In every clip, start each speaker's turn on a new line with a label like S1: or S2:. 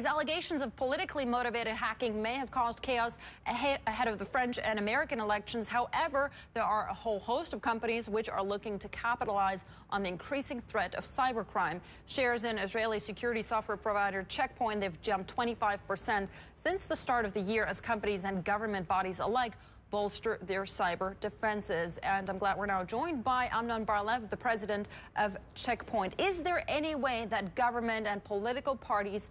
S1: Anyways, allegations of politically motivated hacking may have caused chaos ahead of the French and American elections. However, there are a whole host of companies which are looking to capitalize on the increasing threat of cybercrime. Shares in Israeli security software provider Check Point, they've jumped 25% since the start of the year as companies and government bodies alike bolster their cyber defenses. And I'm glad we're now joined by Amnon Bar-Lev, the president of Check Point. Is there any way that government and political parties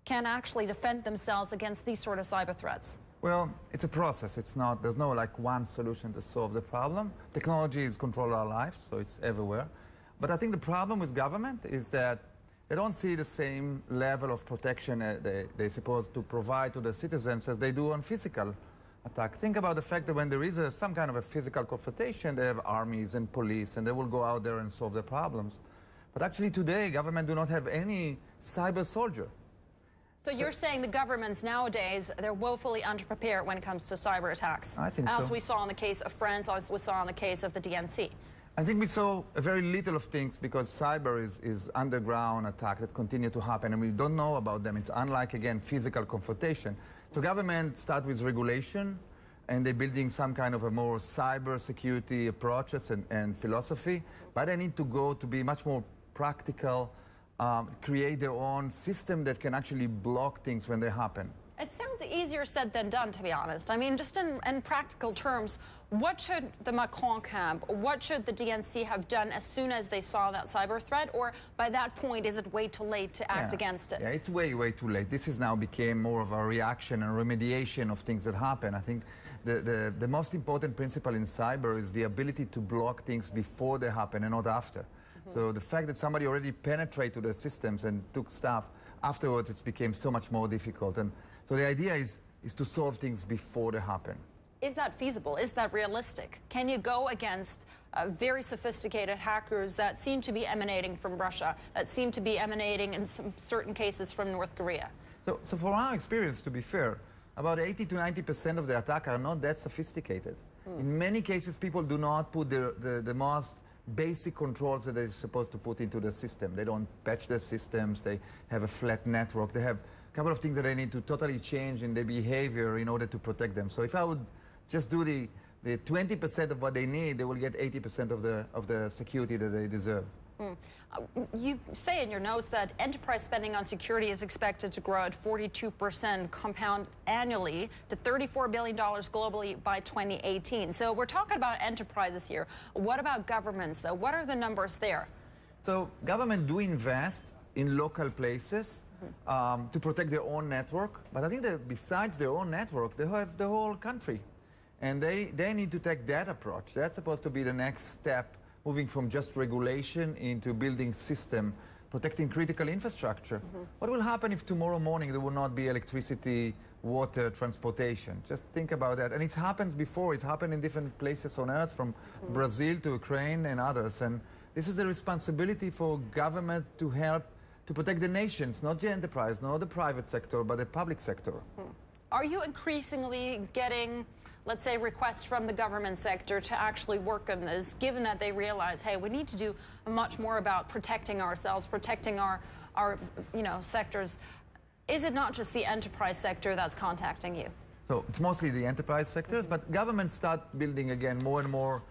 S1: can actually defend themselves against these sort of cyber threats?
S2: Well, it's a process. There's no like one solution to solve the problem. Technology is controlling our lives, so it's everywhere. But I think the problem with government is that they don't see the same level of protection they're supposed to provide to the citizens as they do on physical attack. Think about the fact that when there is some kind of a physical confrontation, they have armies and police, and they will go out there and solve the problems. But actually today, government do not have any cyber soldier.
S1: So you're saying the governments nowadays, they're woefully underprepared when it comes to cyber attacks?
S2: I think so.
S1: As we saw in the case of France, as we saw in the case of the DNC.
S2: I think we saw a very little of things because cyber is underground attack that continue to happen, and we don't know about them. It's unlike, again, physical confrontation. So government start with regulation, and they're building some kind of a more cyber security approaches and philosophy, but they need to go to be much more practical, create their own system that can actually block things when they happen.
S1: It sounds easier said than done, to be honest. I mean, just in practical terms, what should the Macron camp, what should the DNC have done as soon as they saw that cyber threat? Or by that point, is it way too late to act against it?
S2: Yeah, it's way, way too late. This is now became more of a reaction and remediation of things that happen. I think the most important principle in cyber is the ability to block things before they happen and not after. So the fact that somebody already penetrated the systems and took stuff, afterwards it became so much more difficult. And so the idea is to solve things before they happen.
S1: Is that feasible? Is that realistic? Can you go against very sophisticated hackers that seem to be emanating from Russia, that seem to be emanating in some certain cases from North Korea?
S2: So from our experience, to be fair, about 80 to 90% of the attack are not that sophisticated. In many cases, people do not put the most basic controls that they're supposed to put into the system. They don't patch their systems, they have a flat network, they have a couple of things that they need to totally change in their behavior in order to protect them. So if I would just do the 20% of what they need, they will get 80% of the security that they deserve.
S1: You say in your notes that enterprise spending on security is expected to grow at 42% compound annually to $34 billion globally by 2018. So we're talking about enterprises here. What about governments, though? What are the numbers there?
S2: So government do invest in local places to protect their own network. But I think that besides their own network, they have the whole country. And they need to take that approach. That's supposed to be the next step, moving from just regulation into building system, protecting critical infrastructure. What will happen if tomorrow morning there will not be electricity, water, transportation? Just think about that. And it happens before. It's happened in different places on earth, from Brazil to Ukraine and others. And this is the responsibility for government to help to protect the nations, not the enterprise, not the private sector, but the public sector.
S1: Are you increasingly getting, let's say, requests from the government sector to actually work on this, given that they realize, hey, we need to do much more about protecting ourselves, protecting our sectors? Is it not just the enterprise sector that's contacting you?
S2: So it's mostly the enterprise sectors, but governments start building, again, more and more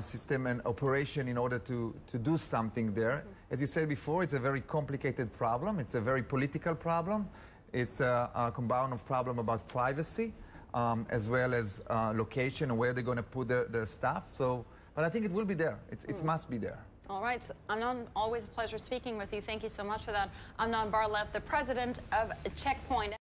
S2: system and operation in order to do something there. As you said before, it's a very complicated problem. It's a very political problem. It's a compound of problem about privacy, as well as location and where they're going to put the stuff. So, but I think it will be there. It must be there.
S1: All right. Amnon, always a pleasure speaking with you. Thank you so much for that. Amnon Bar-Lev, the president of Check Point.